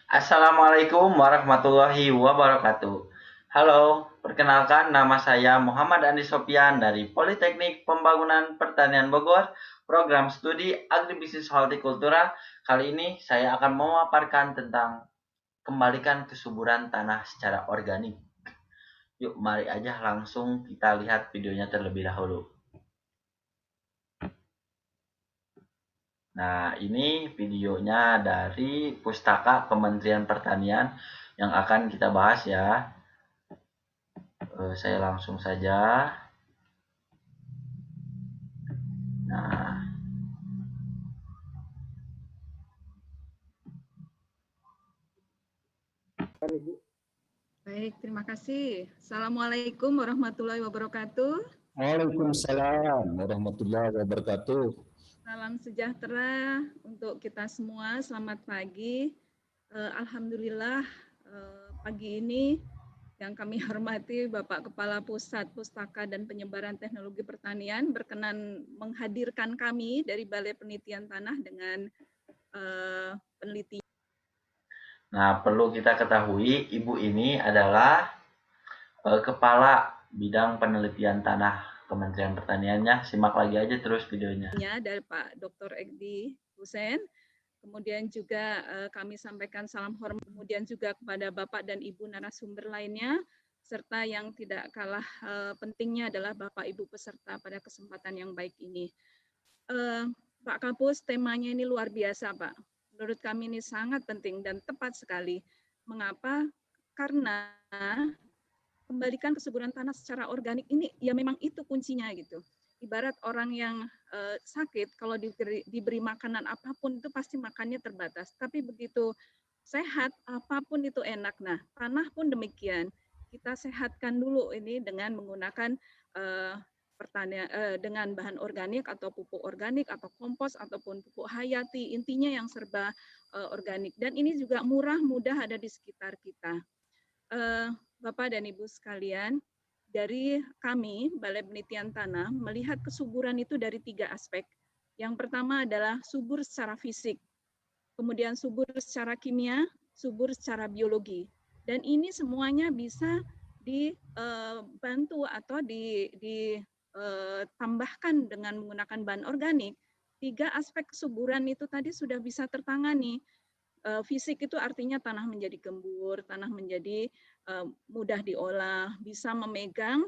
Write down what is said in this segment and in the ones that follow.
Assalamualaikum warahmatullahi wabarakatuh. Halo, perkenalkan nama saya Muhammad Andi Sopyan dari Politeknik Pembangunan Pertanian Bogor, program studi Agribisnis Hortikultura. Kali ini saya akan memaparkan tentang kembalikan kesuburan tanah secara organik. Yuk, mari aja langsung kita lihat videonya terlebih dahulu. Nah, ini videonya dari Pustaka Kementerian Pertanian yang akan kita bahas ya. Saya langsung saja. Nah, Baik, terima kasih. Assalamualaikum warahmatullahi wabarakatuh. Waalaikumsalam warahmatullahi wabarakatuh. Salam sejahtera untuk kita semua. Selamat pagi. Alhamdulillah pagi ini yang kami hormati Bapak Kepala Pusat Pustaka dan Penyebaran Teknologi Pertanian berkenan menghadirkan kami dari Balai Penelitian Tanah dengan penelitian. Nah, perlu kita ketahui Ibu ini adalah Kepala Bidang Penelitian Tanah Kementerian Pertaniannya. Simak lagi aja terus videonya. Dari Pak Dr. Egdi Husein. Kemudian juga kami sampaikan salam hormat kemudian juga kepada Bapak dan Ibu narasumber lainnya, serta yang tidak kalah pentingnya adalah Bapak Ibu peserta pada kesempatan yang baik ini. Pak Kapus, temanya ini luar biasa, Pak. Menurut kami ini sangat penting dan tepat sekali. Mengapa? Karena kembalikan kesuburan tanah secara organik ini ya memang itu kuncinya gitu. Ibarat orang yang sakit, kalau diberi makanan apapun itu pasti makannya terbatas. Tapi begitu sehat, apapun itu enak. Nah, tanah pun demikian. Kita sehatkan dulu ini dengan menggunakan pertanian dengan bahan organik atau pupuk organik atau kompos ataupun pupuk hayati. Intinya yang serba organik. Dan ini juga murah, mudah ada di sekitar kita. Bapak dan Ibu sekalian, dari kami, Balai Penelitian Tanah, melihat kesuburan itu dari 3 aspek. Yang pertama adalah subur secara fisik, kemudian subur secara kimia, subur secara biologi. Dan ini semuanya bisa dibantu atau ditambahkan dengan menggunakan bahan organik. 3 aspek kesuburan itu tadi sudah bisa tertangani. Fisik itu artinya tanah menjadi gembur, tanah menjadi mudah diolah, bisa memegang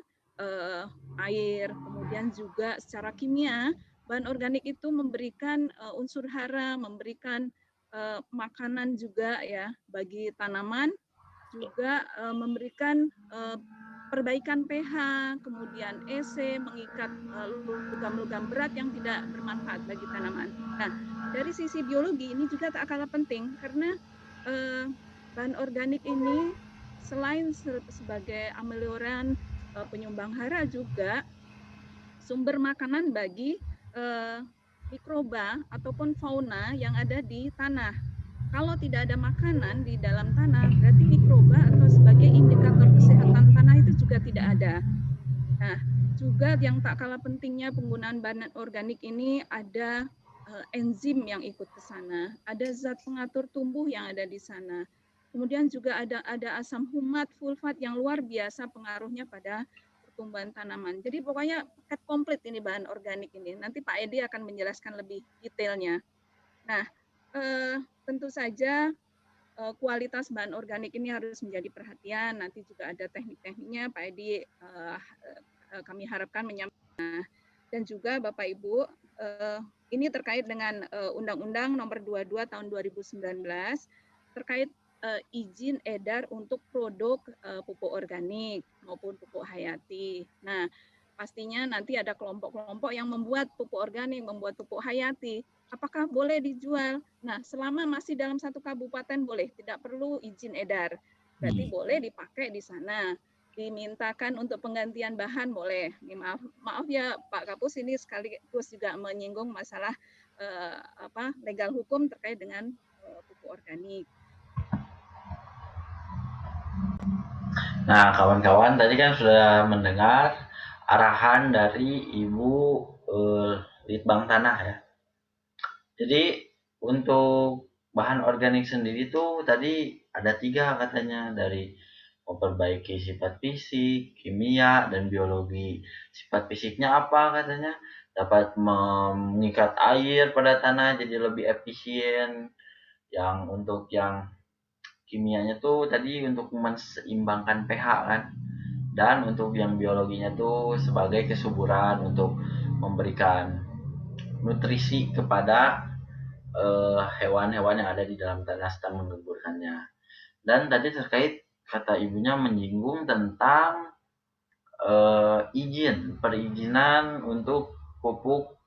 air, kemudian juga secara kimia, bahan organik itu memberikan unsur hara, memberikan makanan juga ya bagi tanaman, juga memberikan perbaikan pH, kemudian EC, mengikat logam-logam berat yang tidak bermanfaat bagi tanaman. Nah, dari sisi biologi ini juga tak kalah penting karena bahan organik ini selain sebagai amelioran penyumbang hara juga sumber makanan bagi mikroba ataupun fauna yang ada di tanah. Kalau tidak ada makanan di dalam tanah, berarti mikroba atau sebagai indikator kesehatan tanah itu juga tidak ada. Nah, juga yang tak kalah pentingnya penggunaan bahan organik ini ada enzim yang ikut ke sana, ada zat pengatur tumbuh yang ada di sana. Kemudian juga ada asam humat, sulfat yang luar biasa pengaruhnya pada pertumbuhan tanaman. Jadi pokoknya paket komplit ini bahan organik ini. Nanti Pak Edi akan menjelaskan lebih detailnya. Nah, tentu saja kualitas bahan organik ini harus menjadi perhatian. Nanti juga ada teknik-tekniknya Pak Edi kami harapkan menyampaikan. Dan juga Bapak Ibu, ini terkait dengan Undang-Undang Nomor 22 Tahun 2019 terkait izin edar untuk produk pupuk organik maupun pupuk hayati. Nah, pastinya nanti ada kelompok-kelompok yang membuat pupuk organik, membuat pupuk hayati. Apakah boleh dijual? Nah, selama masih dalam satu kabupaten boleh, tidak perlu izin edar. Berarti boleh dipakai di sana. Dimintakan untuk penggantian bahan boleh. Ini maaf ya Pak Kapus, ini sekaligus juga menyinggung masalah legal hukum terkait dengan pupuk organik. Nah, kawan-kawan tadi kan sudah mendengar arahan dari Ibu Litbang Tanah ya. Jadi untuk bahan organik sendiri tuh tadi ada 3 katanya, dari memperbaiki sifat fisik, kimia, dan biologi. Sifat fisiknya apa katanya? Dapat mengikat air pada tanah jadi lebih efisien. Yang untuk yang kimianya tuh tadi untuk menseimbangkan pH kan. Dan untuk yang biologinya tuh sebagai kesuburan untuk memberikan nutrisi kepada hewan-hewan yang ada di dalam tanah setelah menggugurkannya. Dan tadi terkait kata ibunya menyinggung tentang perizinan untuk pupuk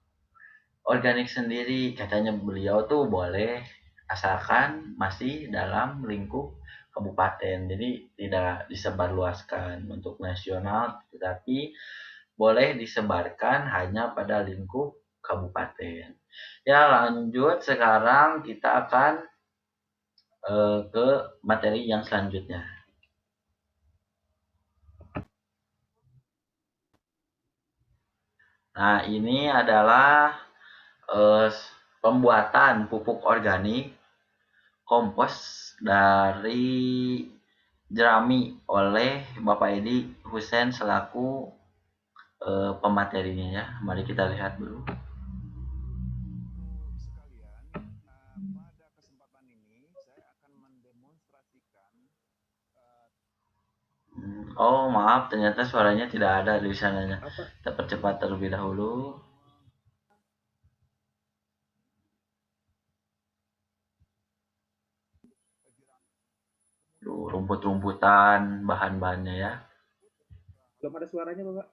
organik sendiri. Katanya beliau tuh boleh asalkan masih dalam lingkup kabupaten. Jadi tidak disebarluaskan untuk nasional, tetapi boleh disebarkan hanya pada lingkup kabupaten. Ya, lanjut sekarang kita akan ke materi yang selanjutnya. Nah, ini adalah pembuatan pupuk organik kompos dari jerami oleh Bapak Edi Husein selaku pematerinya ya. Mari kita lihat dulu. Pada kesempatan ini saya akan mendemonstrasikan. Oh maaf, ternyata suaranya tidak ada di sananya. Kita percepat terlebih dahulu. Rumput-rumputan bahan-bahannya ya. Belum ada suaranya, Bapak.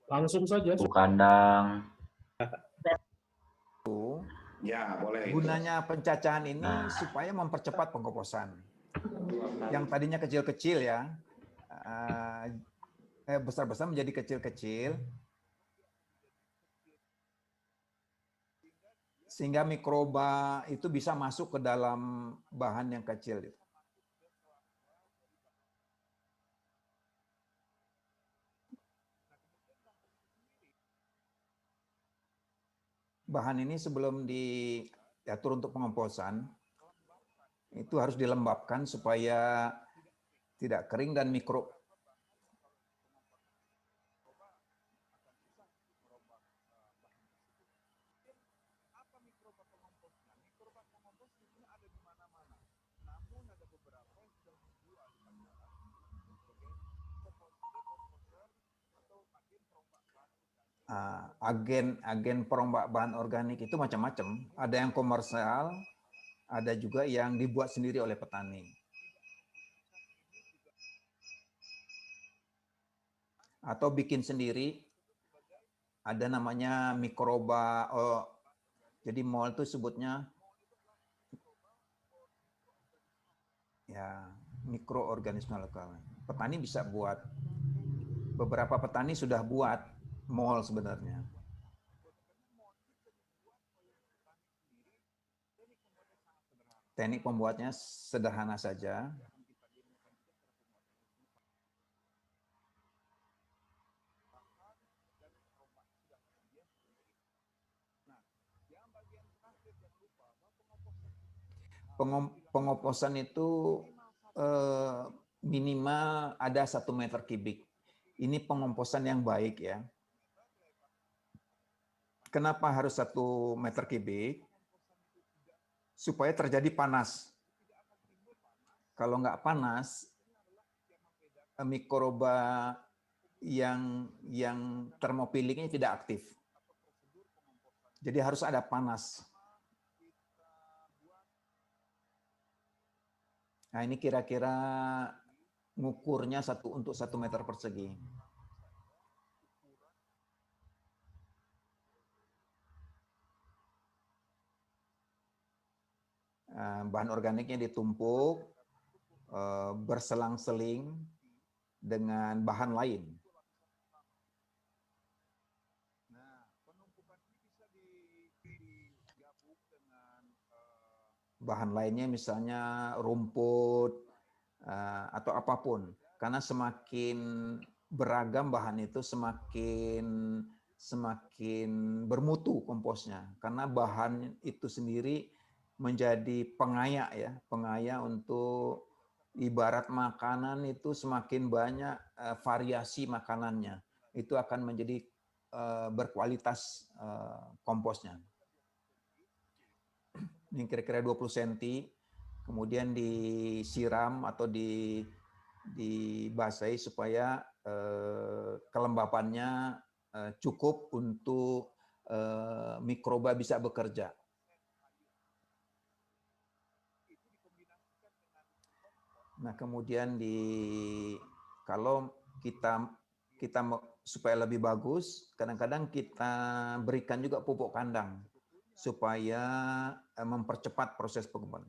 Langsung saja. Kandang. Ya, boleh. Gunanya pencacahan ini supaya mempercepat pengkomposan. Yang tadinya kecil-kecil ya, besar-besar menjadi kecil-kecil, sehingga mikroba itu bisa masuk ke dalam bahan yang kecil. Bahan ini sebelum diatur untuk pengomposan, itu harus dilembabkan supaya tidak kering dan agen perombak bahan organik itu macam-macam. Ada yang komersial, ada juga yang dibuat sendiri oleh petani. Atau bikin sendiri, ada namanya mikroba, jadi mol itu sebutnya ya mikroorganisme lokal. Petani bisa buat, beberapa petani sudah buat mol sebenarnya. Teknik pembuatnya sederhana saja. Pengomposan itu minimal ada 1 meter kubik. Ini pengomposan yang baik ya. Kenapa harus 1 meter kubik? Supaya terjadi panas. Kalau nggak panas, mikroba yang termofiliknya tidak aktif. Jadi harus ada panas. Nah ini kira-kira ngukurnya untuk 1 meter persegi. Bahan organiknya ditumpuk, berselang-seling dengan bahan lain. Bahan lainnya misalnya rumput atau apapun. Karena semakin beragam bahan itu semakin bermutu komposnya. Karena bahan itu sendiri menjadi pengaya ya, pengaya untuk ibarat makanan itu semakin banyak variasi makanannya, itu akan menjadi berkualitas komposnya. Ini kira-kira 20 cm, kemudian disiram atau dibasahi supaya kelembapannya cukup untuk mikroba bisa bekerja. Nah, kemudian kalau kita supaya lebih bagus, kadang-kadang kita berikan juga pupuk kandang supaya mempercepat proses pengembang.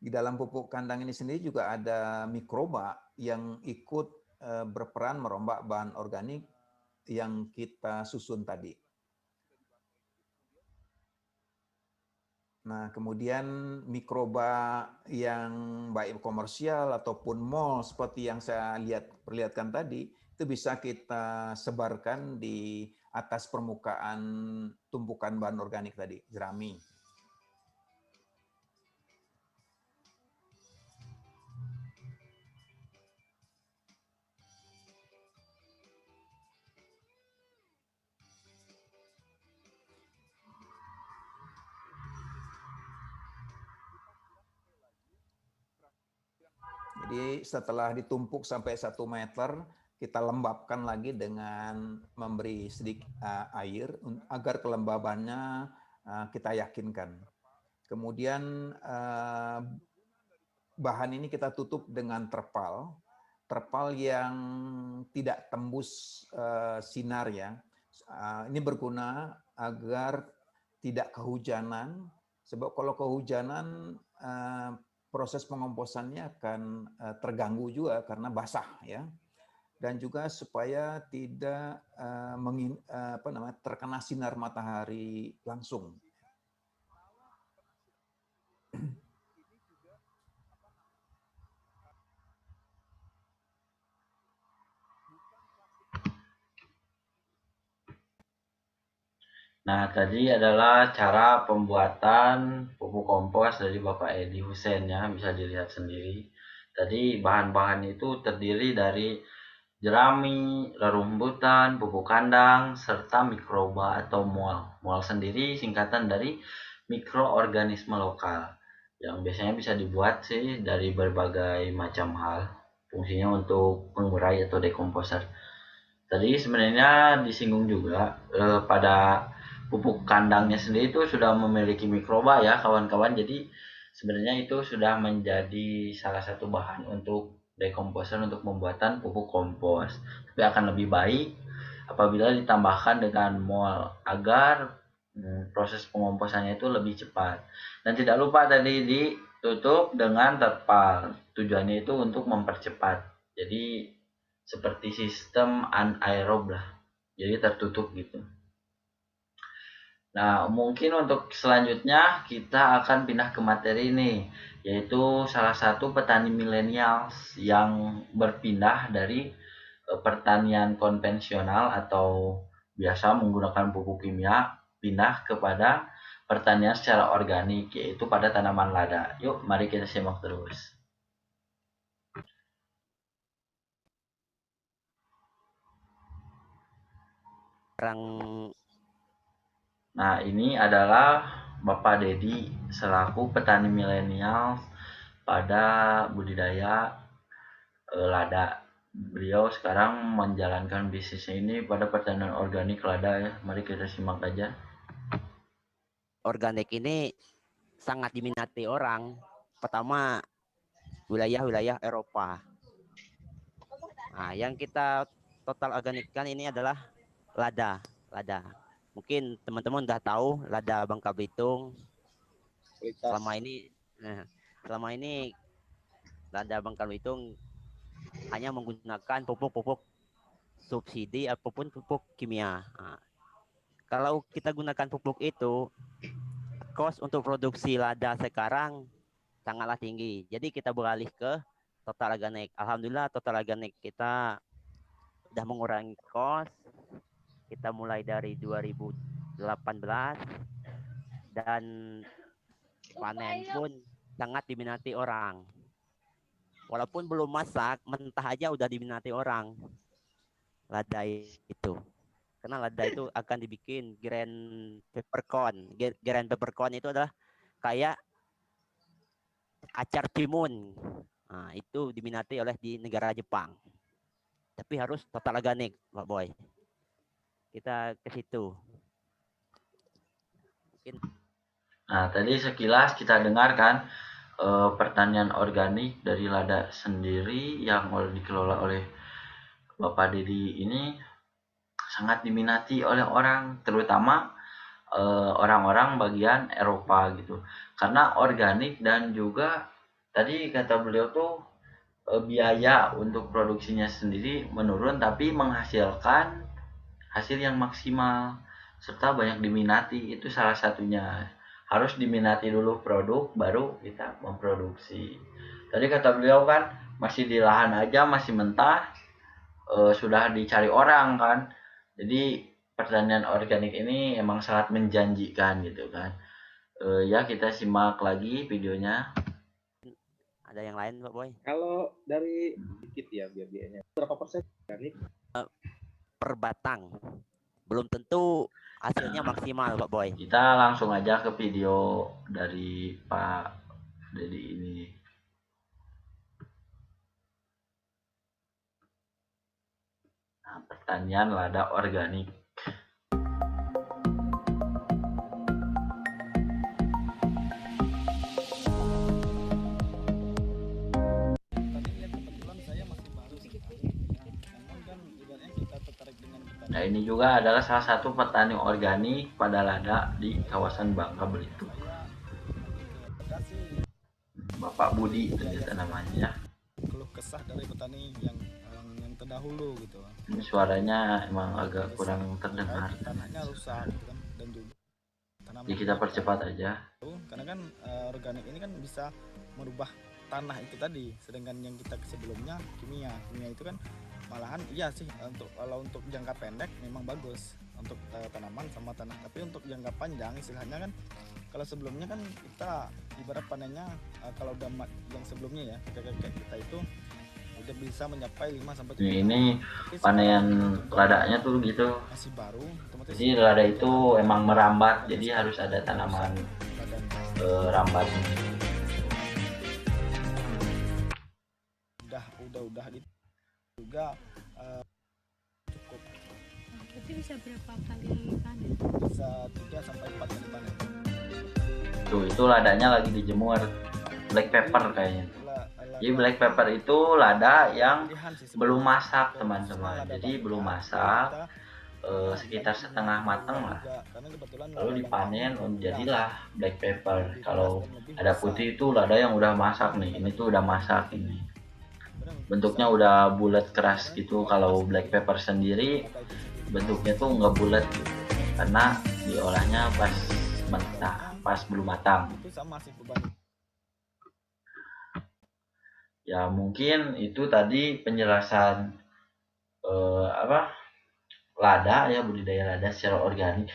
Di dalam pupuk kandang ini sendiri juga ada mikroba yang ikut berperan merombak bahan organik yang kita susun tadi. Nah, kemudian mikroba yang baik komersial ataupun mall seperti yang saya perlihatkan tadi, itu bisa kita sebarkan di atas permukaan tumpukan bahan organik tadi, jerami. Jadi setelah ditumpuk sampai 1 meter, kita lembabkan lagi dengan memberi sedikit air agar kelembabannya kita yakinkan. Kemudian bahan ini kita tutup dengan terpal yang tidak tembus sinar ya. Ini berguna agar tidak kehujanan, sebab kalau kehujanan proses pengomposannya akan terganggu juga karena basah ya, dan juga supaya tidak terkena sinar matahari langsung. Nah, tadi adalah cara pembuatan pupuk kompos dari Bapak Edi Hussein ya, bisa dilihat sendiri. Tadi bahan-bahan itu terdiri dari jerami, rerumputan, pupuk kandang, serta mikroba atau mual. Mual sendiri singkatan dari mikroorganisme lokal, yang biasanya bisa dibuat sih dari berbagai macam hal. Fungsinya untuk pengurai atau dekomposer. Tadi sebenarnya disinggung juga pada pupuk kandangnya sendiri itu sudah memiliki mikroba ya kawan-kawan. Jadi sebenarnya itu sudah menjadi salah satu bahan untuk dekomposer untuk pembuatan pupuk kompos. Tapi akan lebih baik apabila ditambahkan dengan mol agar proses pengomposannya itu lebih cepat. Dan tidak lupa tadi ditutup dengan terpal. Tujuannya itu untuk mempercepat. Jadi seperti sistem anaerob lah. Jadi tertutup gitu. Nah, mungkin untuk selanjutnya kita akan pindah ke materi ini, yaitu salah satu petani milenial yang berpindah dari pertanian konvensional atau biasa menggunakan pupuk kimia, pindah kepada pertanian secara organik, yaitu pada tanaman lada. Yuk, mari kita simak terus. Nah, ini adalah Bapak Dedi selaku petani milenial pada budidaya lada. Beliau sekarang menjalankan bisnisnya ini pada pertanian organik lada ya. Mari kita simak aja. Organik ini sangat diminati orang. Pertama, wilayah-wilayah Eropa. Nah, yang kita total organikkan ini adalah lada. Mungkin teman-teman udah tahu lada Bangka Belitung. Selama ini lada Bangka Belitung hanya menggunakan pupuk-pupuk subsidi ataupun pupuk kimia. Nah, kalau kita gunakan pupuk itu, cost untuk produksi lada sekarang sangatlah tinggi. Jadi kita beralih ke total organik. Alhamdulillah total organik kita sudah mengurangi cost. Kita mulai dari 2018 dan panen pun sangat diminati orang. Walaupun belum masak, mentah aja udah diminati orang. Lada itu. Karena lada itu akan dibikin grand peppercorn. Grand peppercorn itu adalah kayak acar timun. Nah, itu diminati oleh di negara Jepang. Tapi harus total organik, Pak Boy. Kita ke situ. Mungkin. Nah, tadi sekilas kita dengarkan pertanian organik dari lada sendiri yang dikelola oleh Bapak Dedi ini sangat diminati oleh orang, terutama orang-orang bagian Eropa gitu. Karena organik dan juga tadi kata beliau tuh biaya untuk produksinya sendiri menurun tapi menghasilkan hasil yang maksimal serta banyak diminati. Itu salah satunya. Harus diminati dulu produk baru kita memproduksi. Tadi kata beliau kan masih di lahan aja, masih mentah, sudah dicari orang kan. Jadi pertanian organik ini emang sangat menjanjikan gitu kan. Ya kita simak lagi videonya. Ada yang lain, Pak Boy? Kalau dari sedikit ya biayanya, berapa persen organik? Per batang. Belum tentu hasilnya maksimal, Pak Boy. Kita langsung aja ke video dari Pak Dedi ini. Nah, pertanian lada organik. Nah, ini juga adalah salah satu petani organik pada lada di kawasan Bangka Belitung. Bapak Budi ternyata namanya. Keluh kesah dari petani yang terdahulu gitu. Ini suaranya emang agak kurang terdengar. Tanahnya rusak gitu kan, dan juga Jadi kita percepat aja. Karena kan organik ini kan bisa merubah tanah itu tadi, sedangkan yang kita sebelumnya kimia itu kan malahan iya sih kalau untuk jangka pendek memang bagus untuk tanaman sama tanah, tapi untuk jangka panjang istilahnya kan kalau sebelumnya kan kita ibarat panennya kalau udah yang sebelumnya ya kayak kita itu udah bisa mencapai 5 sampai 7 Ini panen ladanya tuh gitu. masih baru. Jadi lada itu emang merambat, jadi harus ada tanaman rambat. Udah gitu juga cukup. Berarti bisa berapa kali panen? Bisa 3 sampai 4 kali panen. Tuh, itu ladanya lagi dijemur. Black pepper kayaknya. Jadi black pepper itu lada yang belum masak, teman-teman. Jadi belum masak, sekitar setengah matang lah. Lalu dipanen, jadilah black pepper. Kalau ada putih itu lada yang udah masak nih. Ini tuh udah masak ini. Bentuknya udah bulat keras gitu. Kalau black pepper sendiri bentuknya tuh nggak bulat gitu, karena diolahnya pas mentah, pas belum matang. Ya mungkin itu tadi penjelasan lada ya, budidaya lada secara organik.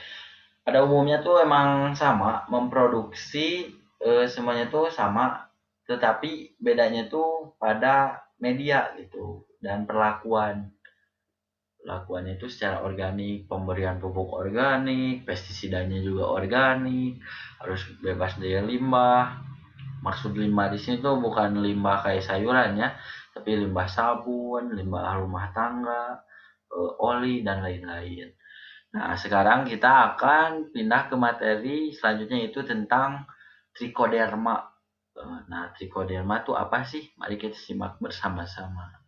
Pada umumnya tuh emang sama, memproduksi semuanya tuh sama, tetapi bedanya tuh pada media gitu dan perlakuannya itu secara organik, pemberian pupuk organik, pestisidanya juga organik, harus bebas dari limbah. Maksud limbah di sini tuh bukan limbah kayak sayuran ya, tapi limbah sabun, limbah rumah tangga, oli dan lain-lain. Nah, sekarang kita akan pindah ke materi selanjutnya, itu tentang trichoderma. Nah, trichoderma itu apa sih? Mari kita simak bersama-sama.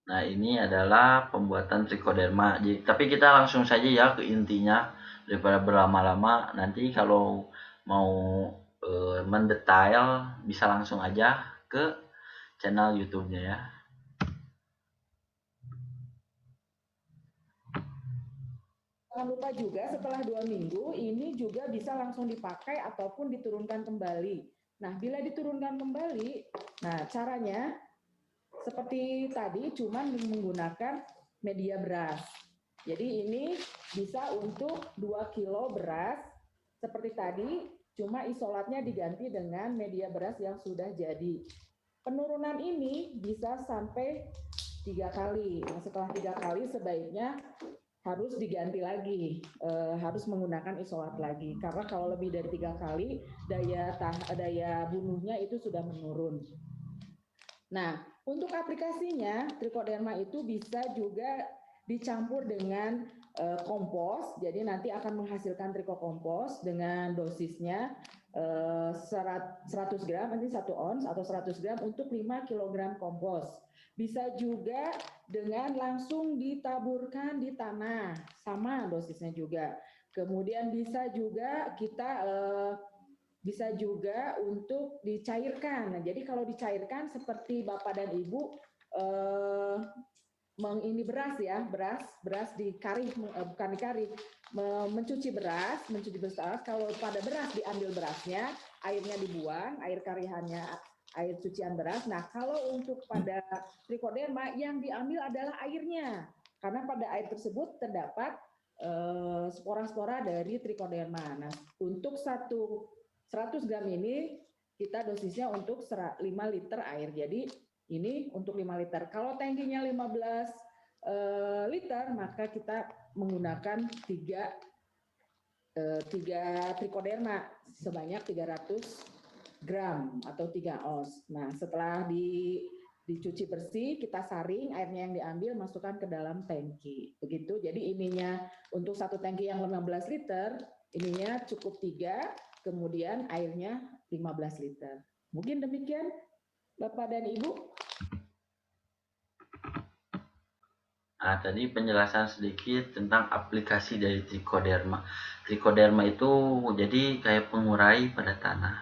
Nah, ini adalah pembuatan trichoderma. Jadi, tapi kita langsung saja ya ke intinya daripada berlama-lama. Nanti kalau mau mendetail bisa langsung aja ke channel YouTube-nya ya. Jangan lupa juga setelah 2 minggu ini juga bisa langsung dipakai ataupun diturunkan kembali. Nah, bila diturunkan kembali, nah caranya seperti tadi cuman menggunakan media beras. Jadi ini bisa untuk 2 kilo beras seperti tadi, cuma isolatnya diganti dengan media beras yang sudah jadi. Penurunan ini bisa sampai 3 kali. Nah, setelah 3 kali sebaiknya harus diganti lagi, harus menggunakan isolat lagi. Karena kalau lebih dari 3 kali, daya bunuhnya itu sudah menurun. Nah, untuk aplikasinya, Trichoderma itu bisa juga dicampur dengan kompos, jadi nanti akan menghasilkan trikokompos dengan dosisnya 100 gram, nanti 1 ons atau 100 gram untuk 5 kg kompos. Bisa juga dengan langsung ditaburkan di tanah, sama dosisnya juga. Kemudian bisa juga kita bisa juga untuk dicairkan. Nah, jadi kalau dicairkan seperti Bapak dan Ibu ini beras ya, beras dikari, bukan dikari, mencuci beras. Kalau pada beras diambil berasnya, airnya dibuang, air karihannya, air cucian beras. Nah, kalau untuk pada Trichoderma yang diambil adalah airnya, karena pada air tersebut terdapat spora-spora dari Trichoderma. Nah, untuk 100 gram ini kita dosisnya untuk 5 liter air. Jadi ini untuk 5 liter. Kalau tangkinya 15 liter, maka kita menggunakan 3 Trichoderma sebanyak 300 gram atau 3 ons. Nah, setelah dicuci bersih, kita saring, airnya yang diambil masukkan ke dalam tangki. Begitu. Jadi ininya untuk 1 tangki yang 15 liter, ininya cukup 3, kemudian airnya 15 liter. Mungkin demikian Bapak dan Ibu. Nah, tadi penjelasan sedikit tentang aplikasi dari Trichoderma. Trichoderma itu jadi kayak pengurai pada tanah.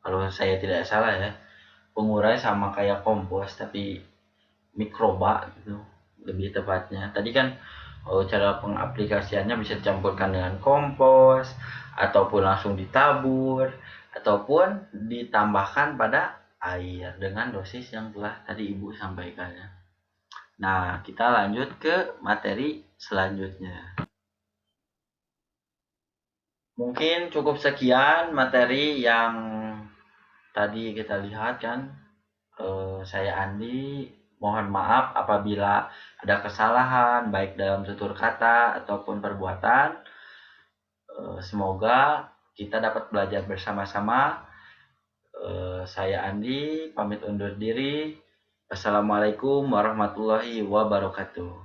Kalau saya tidak salah ya, pengurai sama kayak kompos tapi mikroba gitu lebih tepatnya. Tadi kan cara pengaplikasiannya bisa dicampurkan dengan kompos ataupun langsung ditabur ataupun ditambahkan pada air dengan dosis yang telah tadi Ibu sampaikan ya. Nah, kita lanjut ke materi selanjutnya. Mungkin cukup sekian materi yang tadi kita lihat kan. Saya Andi, mohon maaf apabila ada kesalahan baik dalam tutur kata ataupun perbuatan. Semoga kita dapat belajar bersama-sama. Saya Andi, pamit undur diri. Assalamualaikum warahmatullahi wabarakatuh.